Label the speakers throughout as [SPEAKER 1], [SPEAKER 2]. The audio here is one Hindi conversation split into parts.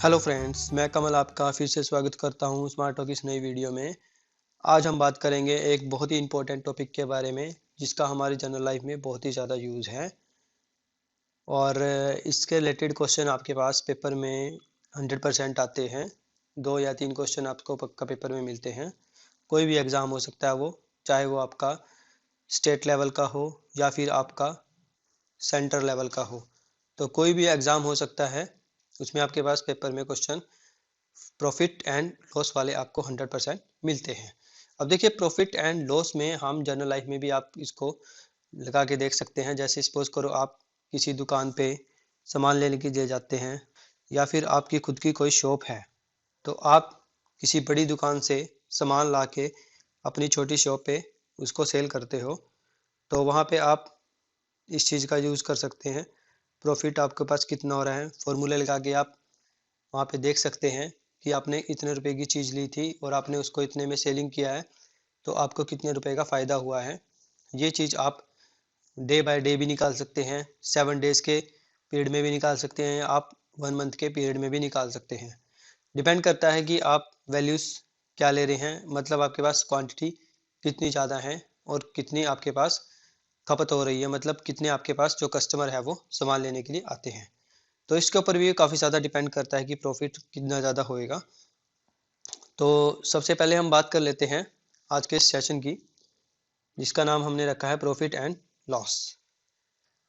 [SPEAKER 1] हेलो फ्रेंड्स, मैं कमल आपका फिर से स्वागत करता हूँ स्मार्ट टॉक इस नई वीडियो में। आज हम बात करेंगे एक बहुत ही इम्पोर्टेंट टॉपिक के बारे में जिसका हमारी जनरल लाइफ में बहुत ही ज़्यादा यूज़ है और इसके रिलेटेड क्वेश्चन आपके पास पेपर में 100% आते हैं। 2 या 3 क्वेश्चन आपको पक्का पेपर में मिलते हैं। कोई भी एग्ज़ाम हो सकता है वो, चाहे वो आपका स्टेट लेवल का हो या फिर आपका सेंटर लेवल का हो। तो कोई भी एग्ज़ाम हो सकता है, उसमें आपके पास पेपर में क्वेश्चन प्रॉफिट एंड लॉस वाले आपको 100% मिलते हैं। अब देखिए, प्रॉफिट एंड लॉस में हम जनरल लाइफ में भी आप इसको लगा के देख सकते हैं। जैसे सपोज करो आप किसी दुकान पे सामान लेने के लिए जाते हैं या फिर आपकी खुद की कोई शॉप है, तो आप किसी बड़ी दुकान से सामान ला के अपनी छोटी शॉप पे उसको सेल करते हो, तो वहाँ पे आप इस चीज़ का यूज़ कर सकते हैं। प्रॉफिट आपके पास कितना हो रहा है, फॉर्मूले लगा के आप वहाँ पे देख सकते हैं कि आपने इतने रुपए की चीज़ ली थी और आपने उसको इतने में सेलिंग किया है, तो आपको कितने रुपए का फ़ायदा हुआ है। ये चीज़ आप डे बाय डे भी निकाल सकते हैं, 7 डेज़ के पीरियड में भी निकाल सकते हैं, आप 1 मंथ के पीरियड में भी निकाल सकते हैं। डिपेंड करता है कि आप वैल्यूज़ क्या ले रहे हैं, मतलब आपके पास क्वांटिटी कितनी ज़्यादा है और कितनी आपके पास खपत हो रही है, मतलब कितने आपके पास जो कस्टमर है वो सामान लेने के लिए आते हैं। तो इसके ऊपर भी काफ़ी ज़्यादा डिपेंड करता है कि प्रॉफिट कितना ज़्यादा होएगा। तो सबसे पहले हम बात कर लेते हैं आज के इस सेशन की, जिसका नाम हमने रखा है प्रॉफिट एंड लॉस।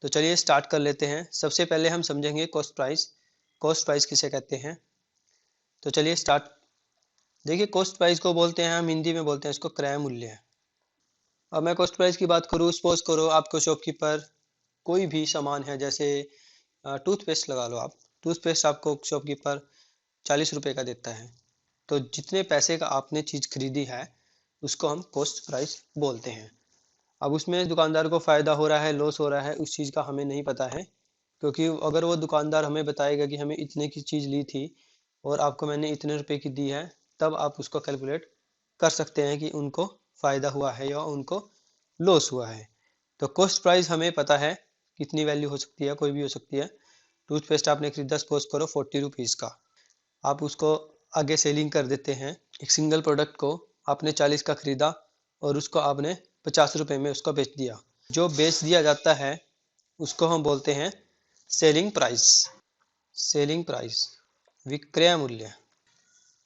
[SPEAKER 1] तो चलिए स्टार्ट कर लेते हैं। सबसे पहले हम समझेंगे कॉस्ट प्राइस। कॉस्ट प्राइस किसे कहते हैं, तो चलिए स्टार्ट। देखिए, कॉस्ट प्राइस को बोलते हैं, हम हिंदी में बोलते हैं इसको क्रय मूल्य। अब मैं कॉस्ट प्राइस की बात करूँ, सपोज करो आपको शॉपकीपर कोई भी सामान है, जैसे टूथपेस्ट लगा लो आप। टूथपेस्ट आपको शॉपकीपर 40 रुपए का देता है, तो जितने पैसे का आपने चीज़ खरीदी है उसको हम कॉस्ट प्राइस बोलते हैं। अब उसमें दुकानदार को फ़ायदा हो रहा है, लॉस हो रहा है, उस चीज़ का हमें नहीं पता है, क्योंकि अगर वो दुकानदार हमें बताएगा कि हमें इतने की चीज़ ली थी और आपको मैंने इतने रुपए की दी है, तब आप उसको कैलकुलेट कर सकते हैं कि उनको फ़ायदा हुआ है या उनको लॉस हुआ है। तो कॉस्ट प्राइस हमें पता है कितनी वैल्यू हो सकती है, कोई भी हो सकती है। टूथपेस्ट आपने खरीदा सपोज करो 40 रुपीज़ का, आप उसको आगे सेलिंग कर देते हैं। एक सिंगल प्रोडक्ट को आपने 40 का खरीदा और उसको आपने 50 रुपए में उसको बेच दिया। जो बेच दिया जाता है उसको हम बोलते हैं सेलिंग प्राइस। सेलिंग प्राइस, विक्रय मूल्य।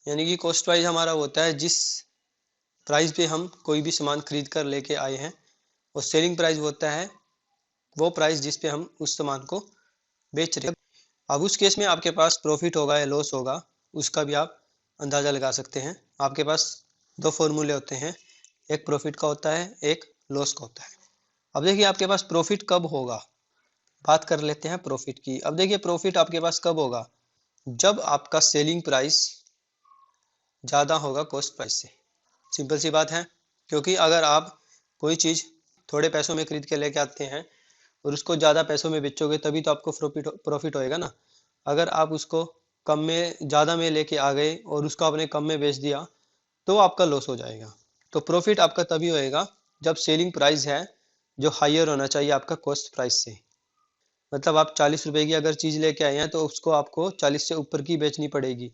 [SPEAKER 1] यानी कि कॉस्ट प्राइस हमारा होता है जिस प्राइस पे हम कोई भी सामान खरीद कर लेके आए हैं, और सेलिंग प्राइस होता है वो प्राइस जिस पे हम उस सामान को बेच रहे हैं। अब उस केस में आपके पास प्रॉफिट होगा या लॉस होगा, उसका भी आप अंदाज़ा लगा सकते हैं। आपके पास 2 फॉर्मूले होते हैं, एक प्रॉफिट का होता है, एक लॉस का होता है। अब देखिए, आपके पास प्रॉफिट कब होगा, बात कर लेते हैं प्रॉफिट की। अब देखिए, प्रॉफिट आपके पास कब होगा, जब आपका सेलिंग प्राइस ज़्यादा होगा कॉस्ट प्राइस से। सिंपल सी बात है, क्योंकि अगर आप कोई चीज़ थोड़े पैसों में खरीद के लेके आते हैं और उसको ज़्यादा पैसों में बेचोगे, तभी तो आपको प्रॉफिट होएगा ना। अगर आप उसको कम में ज़्यादा में लेके आ गए और उसको आपने कम में बेच दिया, तो आपका लॉस हो जाएगा। तो प्रॉफिट आपका तभी होएगा जब सेलिंग प्राइस है जो हायर होना चाहिए आपका कॉस्ट प्राइस से। मतलब आप 40 रुपए की अगर चीज़ लेके आए हैं, तो उसको आपको 40 से ऊपर की बेचनी पड़ेगी।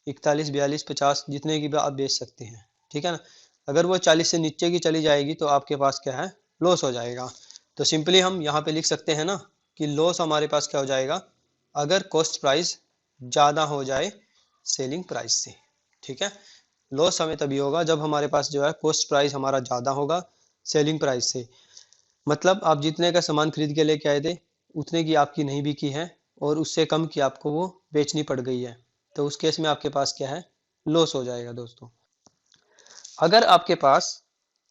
[SPEAKER 1] 41, 42, 50 जितने की भी आप बेच सकते हैं, ठीक है ना। अगर वो 40 से नीचे की चली जाएगी तो आपके पास क्या है, लॉस हो जाएगा। तो सिंपली हम यहाँ पे लिख सकते हैं ना कि लॉस हमारे पास क्या हो जाएगा, अगर कॉस्ट प्राइस ज़्यादा हो जाए सेलिंग प्राइस से, ठीक है। लॉस हमें तभी होगा जब हमारे पास जो है कॉस्ट प्राइस हमारा ज़्यादा होगा सेलिंग प्राइस से। मतलब आप जितने का सामान खरीद के लेके आए थे, उतने की आपकी नहीं बिकी है और उससे कम की आपको वो बेचनी पड़ गई है, तो उस केस में आपके पास क्या है, लॉस हो जाएगा दोस्तों। अगर आपके पास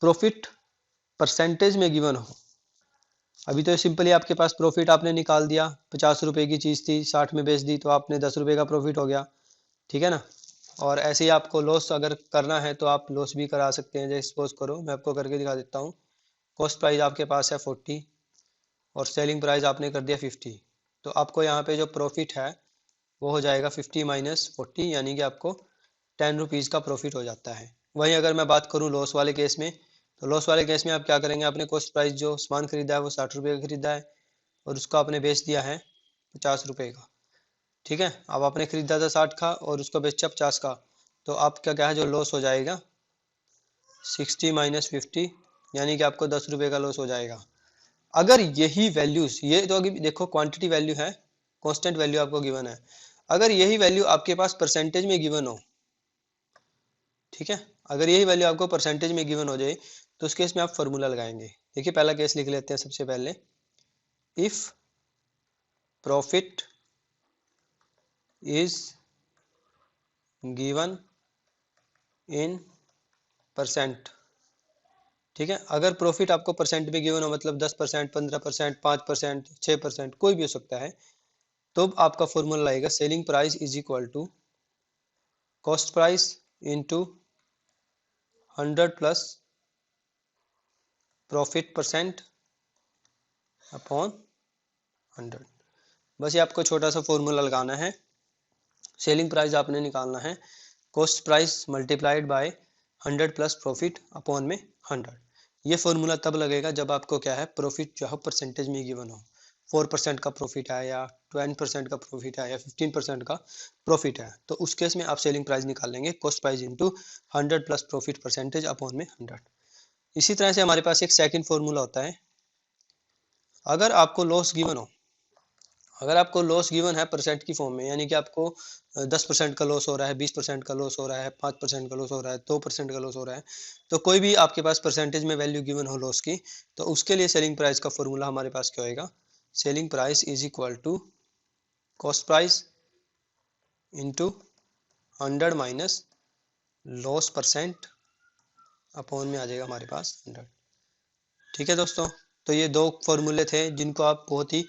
[SPEAKER 1] प्रॉफिट परसेंटेज में गिवन हो, अभी तो सिंपली आपके पास प्रॉफिट आपने निकाल दिया, 50 रुपए की चीज़ थी 60 में बेच दी, तो आपने 10 रुपए का प्रॉफिट हो गया, ठीक है ना। और ऐसे ही आपको लॉस अगर करना है तो आप लॉस भी करा सकते हैं। जैसे सपोज करो, मैं आपको करके दिखा देता हूँ। कॉस्ट प्राइस आपके पास है 40 और सेलिंग प्राइस आपने कर दिया 50, तो आपको यहाँ पे जो प्रॉफिट है वो हो जाएगा 50 माइनस 40, यानी कि आपको 10 रुपीज़ का प्रॉफिट हो जाता है। वहीं अगर मैं बात करूँ लॉस वाले केस में, तो लॉस वाले केस में आप क्या करेंगे, आपने कॉस्ट प्राइस जो सामान खरीदा है वो 60 रुपये का खरीदा है और उसको आपने बेच दिया है 50 रुपये का, ठीक है। अब आपने खरीदा था 60 का और उसको बेचा 50 का, तो आपका क्या है जो लॉस हो जाएगा 60 माइनस 50, यानी कि आपको 10 रुपये का लॉस हो जाएगा। अगर यही वैल्यूज, ये तो अभी देखो क्वांटिटी वैल्यू है, कांस्टेंट वैल्यू आपको गिवन है, अगर यही वैल्यू आपके पास परसेंटेज में गिवन हो, ठीक है, अगर यही वैल्यू आपको परसेंटेज में गिवन हो जाए तो उस केस में आप फॉर्मूला लगाएंगे। देखिए पहला केस लिख लेते हैं सबसे पहले, if profit is given in percent, ठीक है, अगर प्रॉफिट आपको परसेंट में गिवन हो, मतलब 10%, 15%, 5%, 6%, कोई भी हो सकता है, तो आपका फॉर्मूला आएगा selling price is equal to cost price into 100 plus profit percent upon 100। बस ये आपको छोटा सा फॉर्मूला लगाना है। सेलिंग प्राइस आपने निकालना है cost price multiplied by 100 plus profit upon में 100। ये फॉर्मूला तब लगेगा जब आपको क्या है प्रॉफिट जो है परसेंटेज में गिवन हो, 4% का प्रॉफिट है या 20% का प्रॉफिट है या 15% का प्रॉफिट है, तो उस केस में आप सेलिंग प्राइस निकाल लेंगे cost price into 100 plus profit percentage upon में 100। इसी तरह से हमारे पास एक सेकंड फॉर्मूला होता है, अगर आपको लॉस गिवन हो, अगर आपको लॉस गिवन है परसेंट की फॉर्म में, यानी कि आपको 10% का लॉस हो रहा है, 20% का लॉस हो रहा है, 5% का लॉस हो रहा है, 2% का लॉस हो रहा है, तो कोई भी आपके पास परसेंटेज में वैल्यू गिवन हो लॉस की, तो उसके लिए सेलिंग प्राइस का फॉर्मूला हमारे पास क्या होएगा, selling price is equal to cost price into 100 minus loss percent upon में आ जाएगा हमारे पास 100। ठीक है दोस्तों, तो ये दो फॉर्मूले थे जिनको आप बहुत ही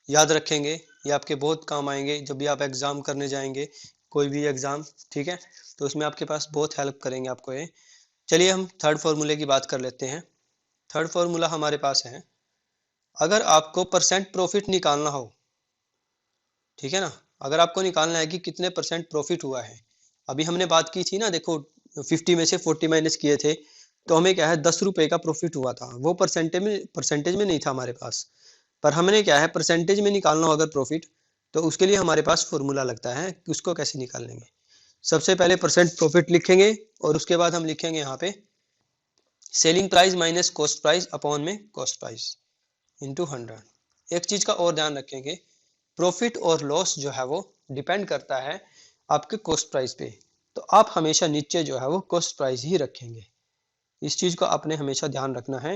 [SPEAKER 1] याद रखेंगे, ये आपके बहुत काम आएंगे जब भी आप एग्ज़ाम करने जाएंगे, कोई भी एग्ज़ाम, ठीक है, तो उसमें आपके पास बहुत हेल्प करेंगे आपको ये। चलिए हम थर्ड फॉर्मूले की बात कर लेते हैं। थर्ड फॉर्मूला हमारे पास है, अगर आपको परसेंट प्रॉफिट निकालना हो, ठीक है ना, अगर आपको निकालना है कि कितने परसेंट प्रॉफिट हुआ है, अभी हमने बात की थी ना, देखो 50 में से 40 माइनस किए थे, तो हमें क्या है 10 रुपए का प्रॉफिट हुआ था, वो परसेंटेज में नहीं था हमारे पास, पर हमने क्या है परसेंटेज में निकालना हो अगर प्रॉफिट, तो उसके लिए हमारे पास फॉर्मूला लगता है कि उसको कैसे निकाल लेंगे। सबसे पहले परसेंट प्रॉफिट लिखेंगे और उसके बाद हम लिखेंगे यहाँ पे selling price minus cost price upon में कॉस्ट प्राइस इंटू 100। एक चीज का और ध्यान रखेंगे, प्रॉफिट और लॉस जो है वो डिपेंड करता है आपके कॉस्ट प्राइस पे, तो आप हमेशा नीचे जो है वो कॉस्ट प्राइस ही रखेंगे। इस चीज को आपने हमेशा ध्यान रखना है।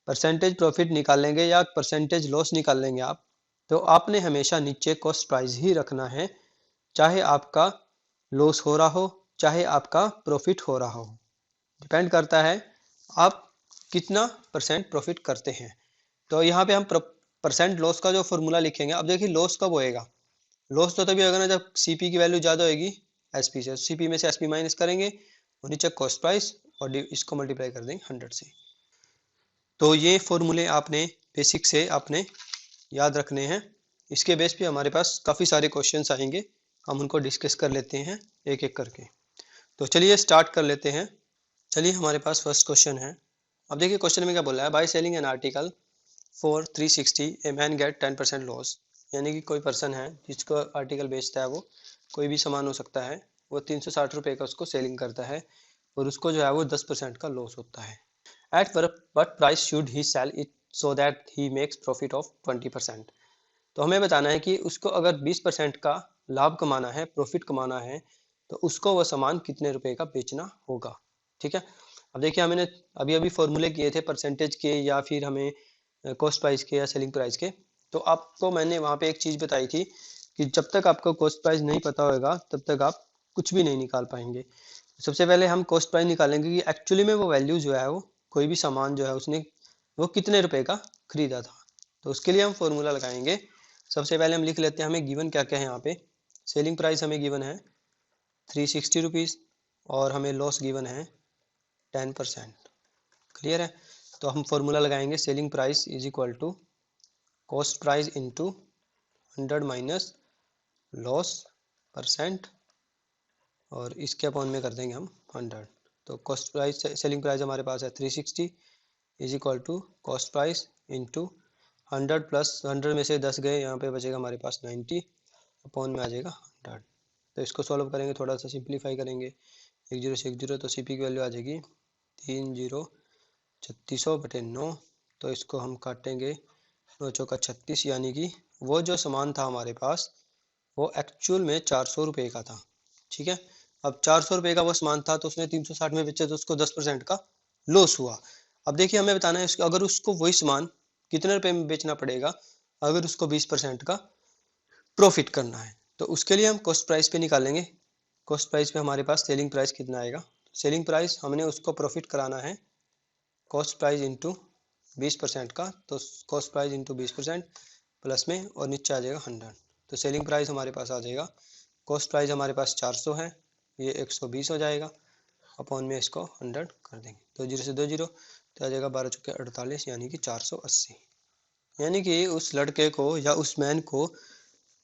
[SPEAKER 1] परसेंटेज प्रॉफिट निकाल लेंगे या परसेंटेज लॉस निकाल लेंगे आप, तो आपने हमेशा नीचे कॉस्ट प्राइस ही रखना है, चाहे आपका लॉस हो रहा हो चाहे आपका प्रॉफिट हो रहा हो, डिपेंड करता है आप कितना परसेंट प्रॉफिट करते हैं। तो यहाँ पे हम परसेंट लॉस का जो फॉर्मूला लिखेंगे, अब देखिए लॉस कब होएगा, लॉस तो तभी होगा ना जब सीपी की वैल्यू ज़्यादा होगी एसपी से, सीपी में से एसपी माइनस करेंगे और नीचे कॉस्ट प्राइस और इसको मल्टीप्लाई कर देंगे 100 से। तो ये फॉर्मूले आपने बेसिक से आपने याद रखने हैं, इसके बेस पे हमारे पास काफ़ी सारे क्वेश्चंस आएंगे, हम उनको डिस्कस कर लेते हैं एक एक करके। तो चलिए स्टार्ट कर लेते हैं। चलिए हमारे पास फर्स्ट क्वेश्चन है। अब देखिए क्वेश्चन में क्या बोला है, by selling an article for 360 a man get 10% loss, यानी कि कोई पर्सन है जिसको आर्टिकल बेचता है, वो कोई भी सामान हो सकता है, वो 360 रुपये का उसको सेलिंग करता है और उसको जो है वो 10% का लॉस होता है। At what price should he sell it so that he makes profit of 20%। तो हमें बताना है कि उसको अगर 20% का लाभ कमाना है, प्रॉफिट कमाना है, तो उसको वह सामान कितने रुपए का बेचना होगा। ठीक है, अब देखिए हमने अभी अभी फॉर्मूले किए थे परसेंटेज के या फिर हमें कॉस्ट प्राइस के या सेलिंग प्राइस के, तो आपको मैंने वहाँ पे एक चीज़ बताई थी कि जब तक आपको कॉस्ट प्राइस नहीं पता होगा तब तक आप कुछ भी नहीं निकाल पाएंगे। सबसे पहले हम कॉस्ट प्राइस निकालेंगे कि एक्चुअली में वो वैल्यू जो है वो कोई भी सामान जो है उसने वो कितने रुपए का खरीदा था, तो उसके लिए हम फॉर्मूला लगाएंगे। सबसे पहले हम लिख लेते हैं हमें गिवन क्या क्या है यहाँ पे। सेलिंग प्राइस हमें गिवन है 360 रुपीज़ और हमें लॉस गिवन है 10%। क्लियर है, तो हम फॉर्मूला लगाएंगे selling price is equal to cost price into 100 minus loss percent और इसके अपॉन में कर देंगे हम 100। तो कॉस्ट प्राइस सेलिंग प्राइस हमारे पास है 360 is equal to cost price into 100 plus 100 में से 10 गए, यहाँ पे बचेगा हमारे पास 90 अपॉन में आ जाएगा 100। तो इसको सॉल्व करेंगे, थोड़ा सा सिंप्लीफाई करेंगे, 1 0 से 1 0, तो सी पी की वैल्यू आ जाएगी 3 0 3600/9। तो इसको हम काटेंगे 9 चौका 36, यानी कि वो जो सामान था हमारे पास वो एक्चुअल में 400 रुपये का था। ठीक है, अब 400 रुपये का वो सामान था तो उसने 360 में बेचा, तो उसको 10% का लॉस हुआ। अब देखिए हमें बताना है अगर उसको वही सामान कितने रुपए में बेचना पड़ेगा अगर उसको 20% का प्रॉफिट करना है। तो उसके लिए हम कॉस्ट प्राइस पे निकालेंगे। कॉस्ट प्राइस पे हमारे पास सेलिंग प्राइस कितना आएगा, सेलिंग प्राइस हमने उसको प्रॉफिट कराना है कॉस्ट प्राइस इंटू 20% का, तो कॉस्ट प्राइस इंटू 20% प्लस में और नीचे आ जाएगा 100। तो सेलिंग प्राइस हमारे पास आ जाएगा, कॉस्ट प्राइस हमारे पास 400 है, ये 120 हो जाएगा, अपॉन में इसको 100 कर देंगे, तो 0 से 2 0, तो आ जाएगा 12 चौके 48, यानी कि 480। यानी कि उस लड़के को या उस मैन को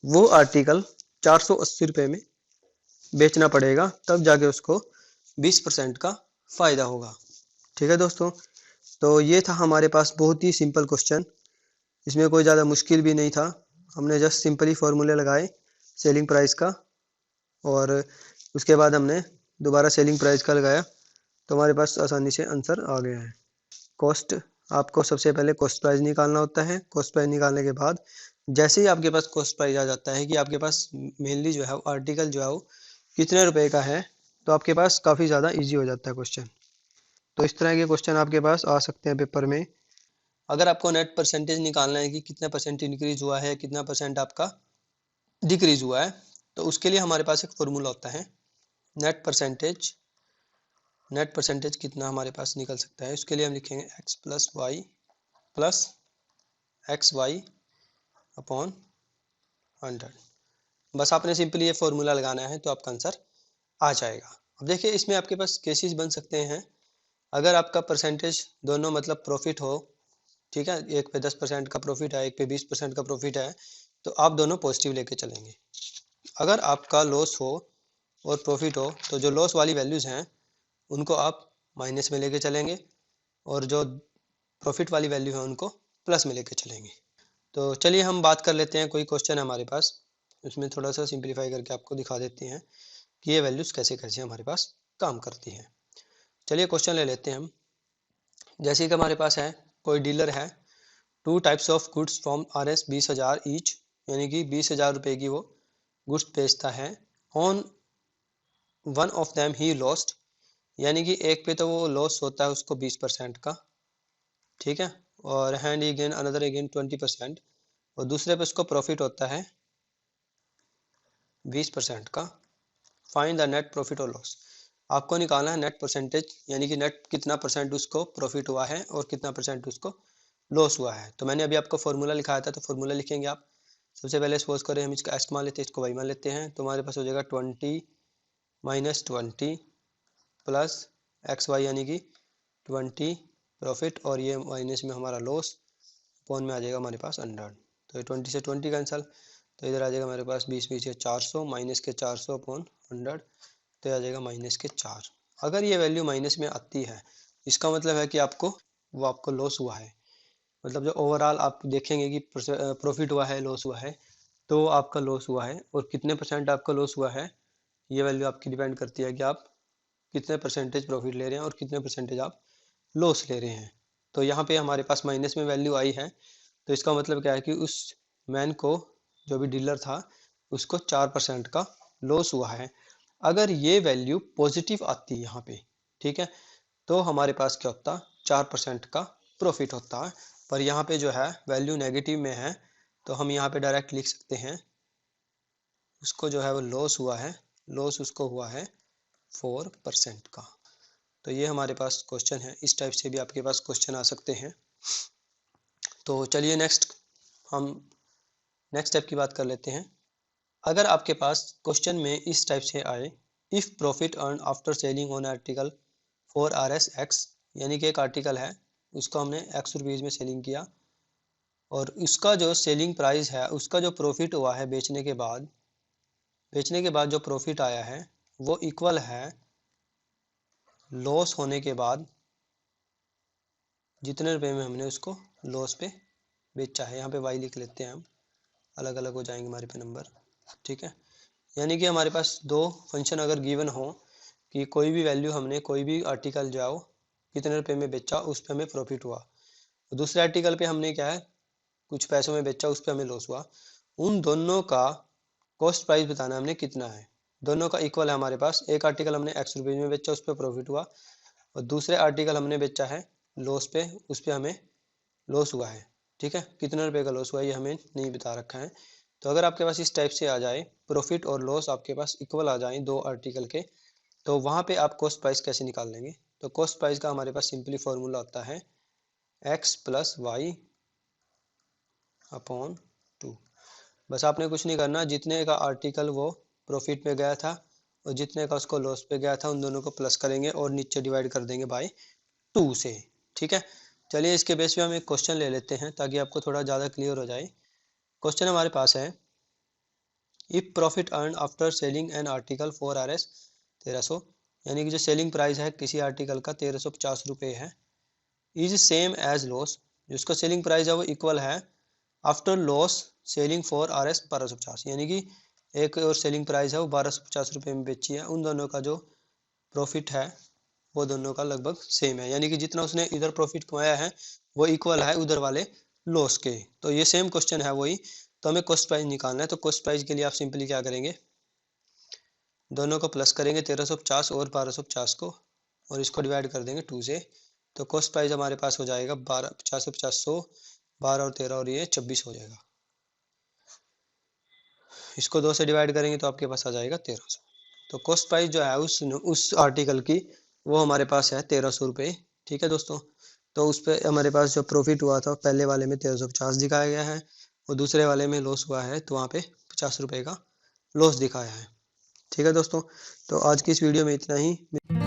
[SPEAKER 1] वो आर्टिकल 480 रुपये में बेचना पड़ेगा, तब जाके उसको 20% का फ़ायदा होगा। ठीक है दोस्तों, तो ये था हमारे पास बहुत ही सिंपल क्वेश्चन, इसमें कोई ज़्यादा मुश्किल भी नहीं था। हमने जस्ट सिंपली फॉर्मूले लगाए सेलिंग प्राइस का, और उसके बाद हमने दोबारा सेलिंग प्राइस का लगाया, तो हमारे पास आसानी से आंसर आ गया है। कॉस्ट, आपको सबसे पहले कॉस्ट प्राइस निकालना होता है। कॉस्ट प्राइस निकालने के बाद जैसे ही आपके पास कॉस्ट प्राइस आ जाता है कि आपके पास मेनली जो है आर्टिकल जो है वो कितने रुपए का है, तो आपके पास काफ़ी ज़्यादा इजी हो जाता है क्वेश्चन। तो इस तरह के क्वेश्चन आपके पास आ सकते हैं पेपर में। अगर आपको नेट परसेंटेज निकालना है कि कितना परसेंट इंक्रीज हुआ है, कितना परसेंट आपका डिक्रीज हुआ है, तो उसके लिए हमारे पास एक फॉर्मूला होता है नेट परसेंटेज। नेट परसेंटेज कितना हमारे पास निकल सकता है, उसके लिए हम लिखेंगे एक्स वाई अपॉन 100। बस आपने सिंपली ये फॉर्मूला लगाना है तो आपका आंसर आ जाएगा। अब देखिए इसमें आपके पास केसेस बन सकते हैं, अगर आपका परसेंटेज दोनों मतलब प्रॉफिट हो, ठीक है, एक पे 10% का प्रॉफिट है, एक पे 20% का प्रॉफिट है, तो आप दोनों पॉजिटिव लेके चलेंगे। अगर आपका लॉस हो और प्रॉफिट हो, तो जो लॉस वाली वैल्यूज़ हैं उनको आप माइनस में लेके चलेंगे, और जो प्रॉफिट वाली वैल्यू है उनको प्लस में लेके चलेंगे। तो चलिए हम बात कर लेते हैं, कोई क्वेश्चन है हमारे पास, उसमें थोड़ा सा सिंप्लीफाई करके आपको दिखा देते हैं कि ये वैल्यूज़ कैसे कैसे हमारे पास काम करती हैं। चलिए क्वेश्चन ले लेते हैं हम। जैसे कि हमारे पास है, कोई डीलर है, 2 types of goods from RS 20,000 each, यानी कि 20,000 रुपये की वो गुड्स बेचता है। On one of them he lost, यानी कि एक पे तो वो लॉस होता है उसको 20% का, ठीक है, और हैंड अगेन अनदर अगेन 20%, और दूसरे पे उसको प्रॉफिट होता है 20% का। फाइंड द नेट प्रॉफिट और लॉस, आपको निकालना है नेट परसेंटेज, यानी कि नेट कितना परसेंट उसको प्रॉफिट हुआ है और कितना परसेंट उसको लॉस हुआ है। तो मैंने अभी आपको फॉर्मूला लिखाया था, तो फॉर्मूला लिखेंगे आप। सबसे पहले सपोज करें हम इसका एक्स मान लेते हैं, इसको वाई मान लेते हैं, तो हमारे पास हो जाएगा 20 माइनस 20 प्लस एक्स वाई, यानी कि 20 प्रॉफिट और ये माइनस में हमारा लॉस, अपॉन में आ जाएगा हमारे पास 100। तो ये 20 से 20 कैंसल, तो इधर आ जाएगा हमारे पास 20 के 400 माइनस के 400 अपॉन 100, तो आ जाएगा माइनस के 4। अगर ये वैल्यू माइनस में आती है, इसका मतलब है कि आपको लॉस हुआ है। मतलब जो ओवरऑल आप देखेंगे कि प्रॉफिट हुआ है लॉस हुआ है, तो आपका लॉस हुआ है, और कितने परसेंट आपका लॉस हुआ है ये वैल्यू आपकी डिपेंड करती है कि आप कितने परसेंटेज प्रॉफिट ले रहे हैं और कितने परसेंटेज आप लॉस ले रहे हैं। तो यहाँ पे हमारे पास माइनस में वैल्यू आई है, तो इसका मतलब क्या है कि उस मैन को, जो भी डीलर था, उसको 4% का लॉस हुआ है। अगर ये वैल्यू पॉजिटिव आती है यहाँ पे, ठीक है, तो हमारे पास क्या होता, 4% का प्रॉफिट होता है। पर यहाँ पे जो है वैल्यू नेगेटिव में है, तो हम यहाँ पे डायरेक्ट लिख सकते हैं उसको जो है वो लॉस हुआ है, लॉस उसको हुआ है 4% का। तो ये हमारे पास क्वेश्चन है, इस टाइप से भी आपके पास क्वेश्चन आ सकते हैं। तो चलिए हम नेक्स्ट स्टेप की बात कर लेते हैं। अगर आपके पास क्वेश्चन में इस टाइप से आए, if profit earn after selling on article for RS X, यानी कि एक आर्टिकल है उसको हमने X रुपीज़ में सेलिंग किया, और उसका जो सेलिंग प्राइस है, उसका जो प्रॉफिट हुआ है बेचने के बाद जो प्रॉफिट आया है वो इक्वल है लॉस होने के बाद जितने रुपए में हमने उसको लॉस पे बेचा है। यहाँ पे वाई लिख लेते हैं हम, अलग अलग हो जाएंगे हमारे पे नंबर। ठीक है। यानी कि हमारे पास दो फंक्शन अगर गिवन हो कि कोई भी वैल्यू हमने कोई भी आर्टिकल जाओ कितने रुपए में बेचा उस पे हमें प्रॉफिट हुआ, दूसरे आर्टिकल पे हमने क्या है कुछ पैसों में बेचा उस पे हमें लॉस हुआ, उन दोनों का कॉस्ट प्राइस बताना है हमने कितना है। दोनों का इक्वल है हमारे पास, एक आर्टिकल हमने एक्स रुपये में बेचा उस पर प्रॉफिट हुआ और दूसरे आर्टिकल हमने बेचा है लॉस पे, उस पर हमें लॉस हुआ है। ठीक है, कितने रुपए का लॉस हुआ ये हमें नहीं बता रखा है। तो अगर आपके पास इस टाइप से आ जाए प्रॉफिट और लॉस आपके पास इक्वल आ जाए दो आर्टिकल के, तो वहाँ पे आप कॉस्ट प्राइस कैसे निकाल लेंगे। तो कॉस्ट प्राइस का हमारे पास सिंपली फॉर्मूला होता है x प्लस वाई अपॉन 2। बस आपने कुछ नहीं करना, जितने का आर्टिकल वो प्रॉफिट पे गया था और जितने का उसको लॉस पे गया था उन दोनों को प्लस करेंगे और नीचे डिवाइड कर देंगे बाय 2 से। ठीक है, चलिए इसके बेस पे हम एक क्वेश्चन ले लेते हैं ताकि आपको थोड़ा ज़्यादा क्लियर हो जाए। क्वेश्चन हमारे पास है if profit earn after selling an article for R S 1300, यानी कि जो सेलिंग प्राइस है किसी आर्टिकल का 1350 रुपये है, इज सेम एज लॉस, जिसका सेलिंग प्राइस है वो इक्वल है after loss selling for R S 1250, यानी कि एक और सेलिंग प्राइस है वो 1250 रुपये में बेची है, उन दोनों का जो प्रॉफिट है वो दोनों का लगभग सेम है, यानी कि जितना उसने इधर प्रॉफिट कमाया है वो इक्वल है उधर वाले लॉस के। तो ये सेम क्वेश्चन है वही, तो हमें कॉस्ट प्राइस निकालना है। तो कॉस्ट प्राइस के लिए आप सिंपली क्या करेंगे, दोनों को प्लस करेंगे 1350 और 1250 को और इसको डिवाइड कर देंगे 2 से। तो कॉस्ट प्राइस हमारे पास हो जाएगा 12 50 से 50 100, 12 और 13 और ये 26 हो जाएगा। इसको 2 से डिवाइड करेंगे तो आपके पास आ जाएगा 1300। तो कॉस्ट प्राइस जो है उस आर्टिकल की वो हमारे पास है 1300 रुपये। ठीक है दोस्तों, तो उस पर हमारे पास जो प्रॉफिट हुआ था पहले वाले में 1350 दिखाया गया है और दूसरे वाले में लॉस हुआ है तो वहाँ पे 50 रुपये का लॉस दिखाया है। ठीक है दोस्तों, तो आज की इस वीडियो में इतना ही।